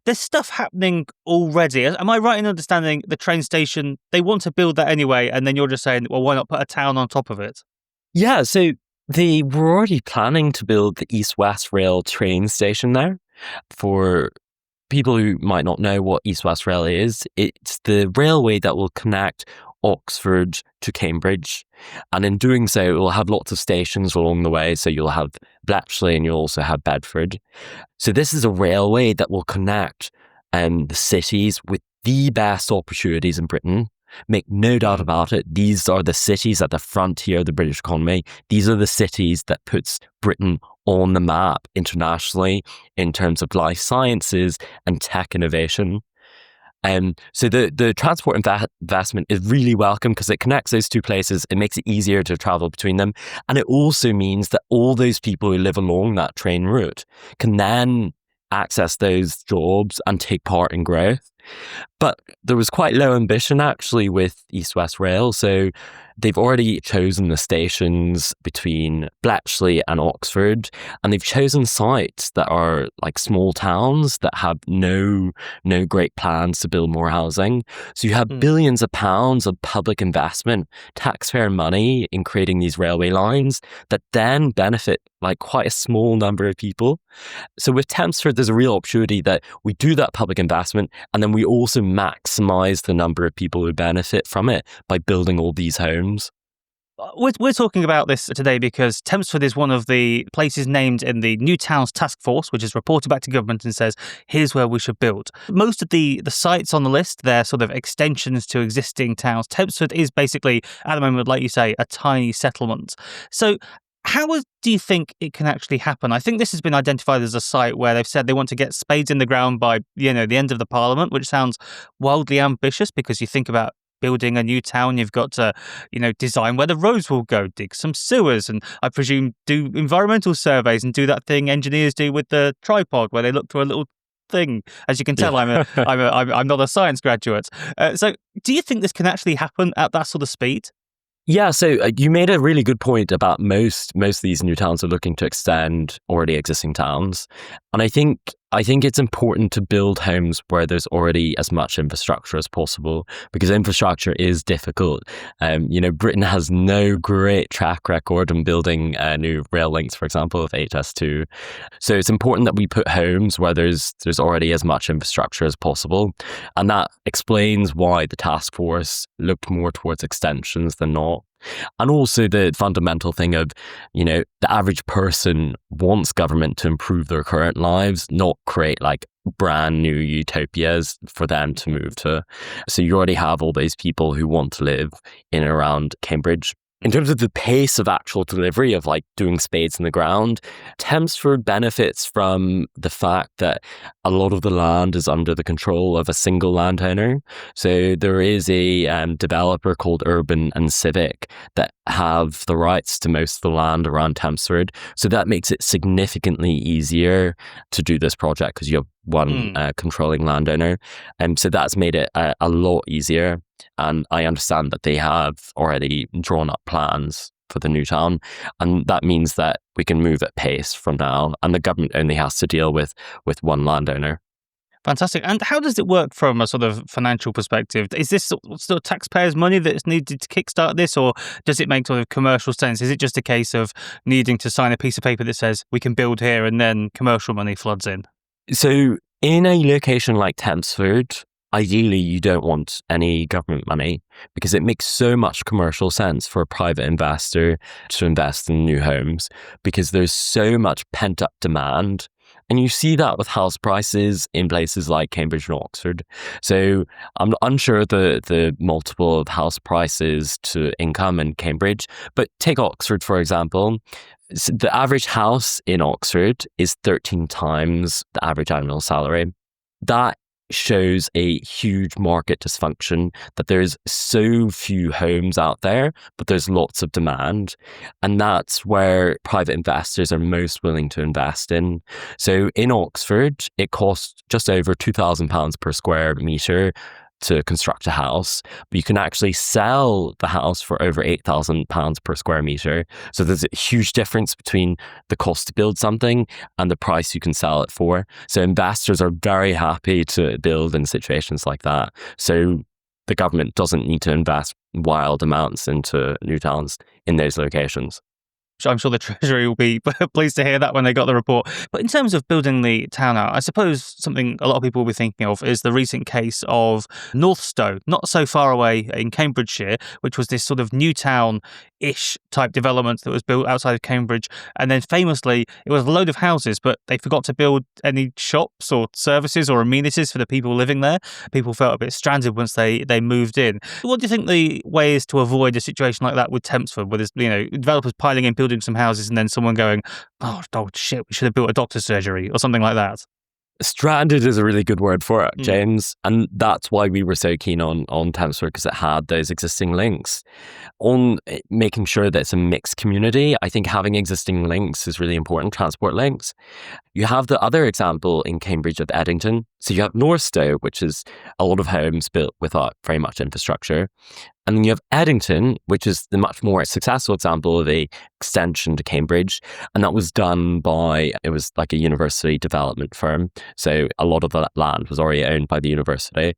there's stuff happening already. Am I right in understanding the train station, they want to build that anyway, and then you're just saying, well, why not put a town on top of it? Yeah, so they were already planning to build the East-West Rail train station there. For people who might not know what East-West Rail is, it's the railway that will connect Oxford to Cambridge. And in doing so, it will have lots of stations along the way. So you'll have Bletchley and you'll also have Bedford. So this is a railway that will connect the cities with the best opportunities in Britain. Make no doubt about it. These are the cities at the frontier of the British economy. These are the cities that puts Britain on the map internationally in terms of life sciences and tech innovation. So the transport investment is really welcome because it connects those two places. It makes it easier to travel between them. And it also means that all those people who live along that train route can then access those jobs and take part in growth. But there was quite low ambition actually with East-West Rail. So they've already chosen the stations between Bletchley and Oxford, and they've chosen sites that are like small towns that have no great plans to build more housing. So you have billions of pounds of public investment, taxpayer money in creating these railway lines that then benefit like quite a small number of people. So with Tempsford, there's a real opportunity that we do that public investment and then we also maximize the number of people who benefit from it by building all these homes. We're talking about this today because Tempsford is one of the places named in the New Towns Taskforce, which is reported back to government and says, here's where we should build. Most of the sites on the list, they're sort of extensions to existing towns. Tempsford is basically, at the moment, like you say, a tiny settlement. So how do you think it can actually happen? I think this has been identified as a site where they've said they want to get spades in the ground by, the end of the Parliament, which sounds wildly ambitious because you think about building a new town, you've got to, design where the roads will go, dig some sewers, and I presume do environmental surveys and do that thing engineers do with the tripod where they look through a little thing. As you can tell, I'm not a science graduate. So do you think this can actually happen at that sort of speed? Yeah, so you made a really good point about most of these new towns are looking to extend already existing towns. And I think it's important to build homes where there's already as much infrastructure as possible because infrastructure is difficult. Britain has no great track record in building new rail links, for example, of HS2. So it's important that we put homes where there's already as much infrastructure as possible. And that explains why the task force looked more towards extensions than not. And also the fundamental thing of, the average person wants government to improve their current lives, not create like brand new utopias for them to move to. So you already have all those people who want to live in and around Cambridge. In terms of the pace of actual delivery of like doing spades in the ground, Tempsford benefits from the fact that a lot of the land is under the control of a single landowner. So there is a developer called Urban and Civic that have the rights to most of the land around Tempsford. So that makes it significantly easier to do this project because you have one controlling landowner. And so that's made it a lot easier. And I understand that they have already drawn up plans for the new town. And that means that we can move at pace from now. And the government only has to deal with one landowner. Fantastic. And how does it work from a sort of financial perspective? Is this sort of taxpayers' money that's needed to kickstart this, or does it make sort of commercial sense? Is it just a case of needing to sign a piece of paper that says we can build here and then commercial money floods in? So in a location like Tempsford, ideally you don't want any government money because it makes so much commercial sense for a private investor to invest in new homes because there's so much pent-up demand. And you see that with house prices in places like Cambridge and Oxford. So I'm unsure the multiple of house prices to income in Cambridge, but take Oxford, for example. So the average house in Oxford is 13 times the average annual salary. That shows a huge market dysfunction, that there's so few homes out there, but there's lots of demand. And that's where private investors are most willing to invest in. So in Oxford, it costs just over £2,000 per square metre to construct a house, but you can actually sell the house for over £8,000 per square metre. So there's a huge difference between the cost to build something and the price you can sell it for. So investors are very happy to build in situations like that. So the government doesn't need to invest wild amounts into new towns in those locations. I'm sure the Treasury will be pleased to hear that when they got the report. But in terms of building the town out, I suppose something a lot of people will be thinking of is the recent case of Northstowe, not so far away in Cambridgeshire, which was this sort of new town-ish type development that was built outside of Cambridge. And then famously, it was a load of houses, but they forgot to build any shops or services or amenities for the people living there. People felt a bit stranded once they moved in. What do you think the way is to avoid a situation like that with Tempsford, with developers piling in, building some houses, and then someone going, oh shit, we should have built a doctor's surgery or something like that? Stranded is a really good word for it, James. And that's why we were so keen on Tempsford, because it had those existing links. On making sure that it's a mixed community, I think having existing links is really important, transport links. You have the other example in Cambridge of Eddington. So you have Northstowe, which is a lot of homes built without very much infrastructure. And then you have Eddington, which is the much more successful example of a extension to Cambridge. And that was done by, it was like a university development firm. So a lot of that land was already owned by the university.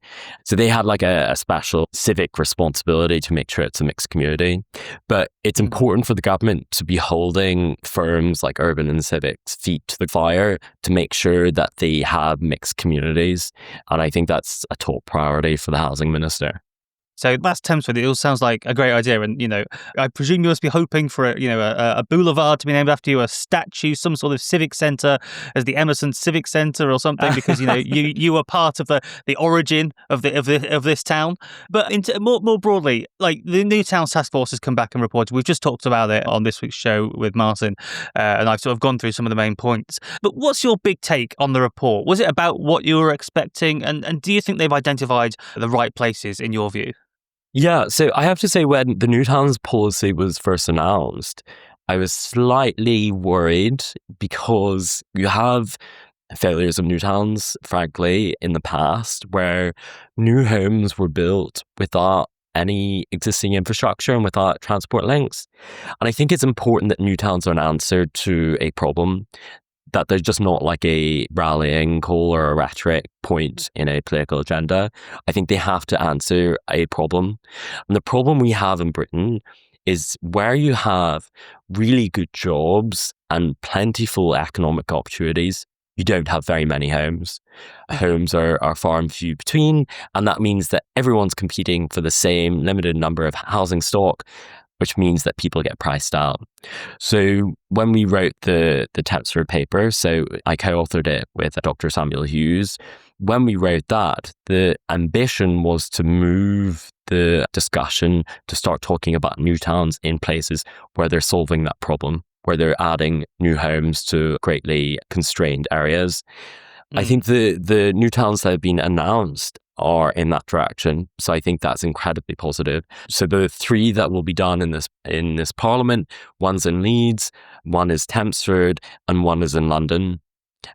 So they had like a special civic responsibility to make sure it's a mixed community. But it's important for the government to be holding firms like Urban and Civic's feet to the fire to make sure that they have mixed communities. And I think that's a top priority for the housing minister. So that's Tempsford. It all sounds like a great idea. And, I presume you must be hoping for a boulevard to be named after you, a statue, some sort of civic centre as the Emerson Civic Centre or something, because, you were part of the origin of this town. But more broadly, like the New Towns Task Force has come back and reported. We've just talked about it on this week's show with Martin, and I've sort of gone through some of the main points. But what's your big take on the report? Was it about what you were expecting? And do you think they've identified the right places in your view? Yeah, so I have to say when the New Towns policy was first announced, I was slightly worried because you have failures of new towns, frankly, in the past where new homes were built without any existing infrastructure and without transport links. And I think it's important that new towns are an answer to a problem, that they're just not like a rallying call or a rhetoric point in a political agenda. I think they have to answer a problem. And the problem we have in Britain is where you have really good jobs and plentiful economic opportunities, you don't have very many homes. Homes are far and few between, and that means that everyone's competing for the same limited number of housing stock, which means that people get priced out. So when we wrote the Tempsford paper, so I co-authored it with Dr. Samuel Hughes, when we wrote that, the ambition was to move the discussion to start talking about new towns in places where they're solving that problem, where they're adding new homes to greatly constrained areas. I think the new towns that have been announced are in that direction. So I think that's incredibly positive. So the three that will be done in this parliament, one's in Leeds, one is Tempsford, and one is in London.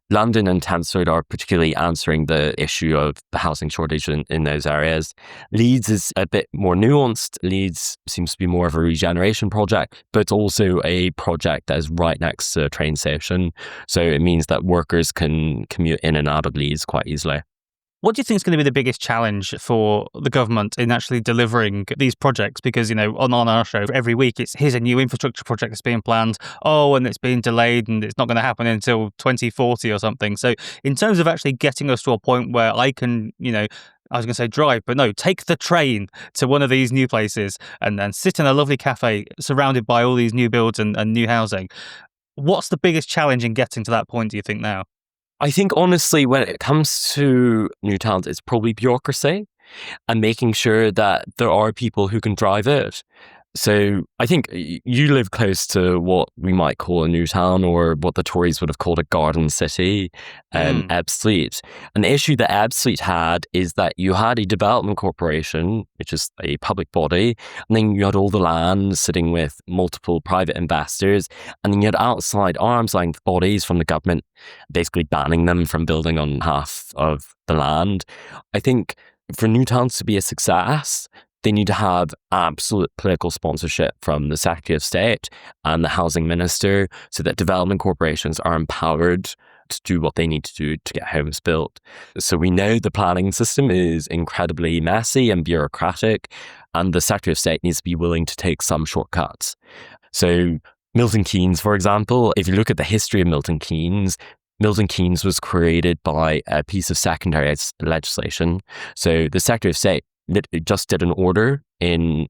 London and Tempsford are particularly answering the issue of the housing shortage in those areas. Leeds is a bit more nuanced. Leeds seems to be more of a regeneration project, but it's also a project that is right next to a train station. So it means that workers can commute in and out of Leeds quite easily. What do you think is going to be the biggest challenge for the government in actually delivering these projects? Because, on our show every week, here's a new infrastructure project that's being planned. Oh, and it's being delayed and it's not going to happen until 2040 or something. So in terms of actually getting us to a point where I can, I was going to say drive, but no, take the train to one of these new places and then sit in a lovely cafe surrounded by all these new builds and new housing. What's the biggest challenge in getting to that point, do you think, now? I think, honestly, when it comes to new towns, it's probably bureaucracy and making sure that there are people who can drive it. So I think you live close to what we might call a new town, or what the Tories would have called a garden city, Ebbsfleet. And the issue that Ebbsfleet had is that you had a development corporation, which is a public body, and then you had all the land sitting with multiple private investors, and then you had outside arm's length bodies from the government basically banning them from building on half of the land. I think for new towns to be a success, they need to have absolute political sponsorship from the Secretary of State and the Housing Minister, so that development corporations are empowered to do what they need to do to get homes built. So we know the planning system is incredibly messy and bureaucratic, and the Secretary of State needs to be willing to take some shortcuts. So Milton Keynes, for example, if you look at the history of Milton Keynes was created by a piece of secondary legislation. So the Secretary of State just did an order in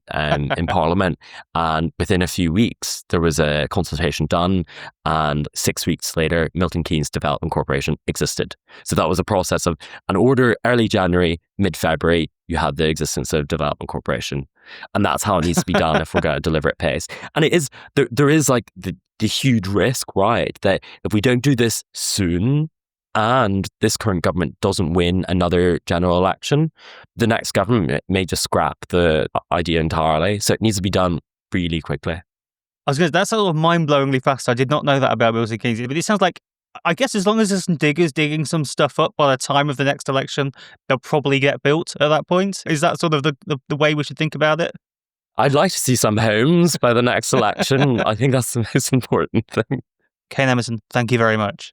Parliament, and within a few weeks there was a consultation done, and 6 weeks later Milton Keynes Development Corporation existed. So that was a process of an order, early January, mid-February you had the existence of Development Corporation. And that's how it needs to be done if we're going to deliver at pace. And it is there is like the huge risk, right, that if we don't do this soon, and this current government doesn't win another general election, the next government may just scrap the idea entirely. So it needs to be done really quickly. That's sort of mind-blowingly fast. I did not know that about Milton Keynes. But it sounds like, I guess as long as there's some diggers digging some stuff up by the time of the next election, they'll probably get built at that point. Is that sort of the way we should think about it? I'd like to see some homes by the next election. I think that's the most important thing. Kane Emerson, thank you very much.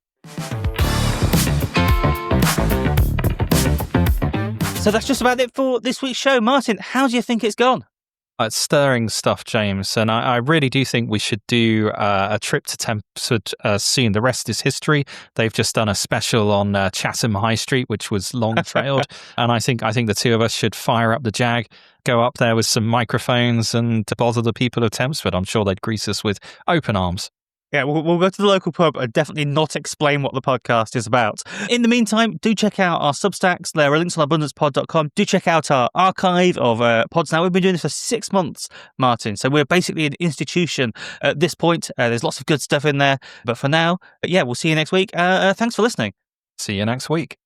So that's just about it for this week's show. Martin, how do you think it's gone? It's stirring stuff, James, and I really do think we should do a trip to Tempsford soon. The rest is history. They've just done a special on Chatham High Street, which was long-trailed, and I think the two of us should fire up the Jag, go up there with some microphones and bother the people of Tempsford. I'm sure they'd grease us with open arms. Yeah, we'll go to the local pub and definitely not explain what the podcast is about. In the meantime, do check out our Substacks. There are links on abundancepod.com. Do check out our archive of pods now. We've been doing this for 6 months, Martin. So we're basically an institution at this point. There's lots of good stuff in there. But for now, we'll see you next week. Thanks for listening. See you next week.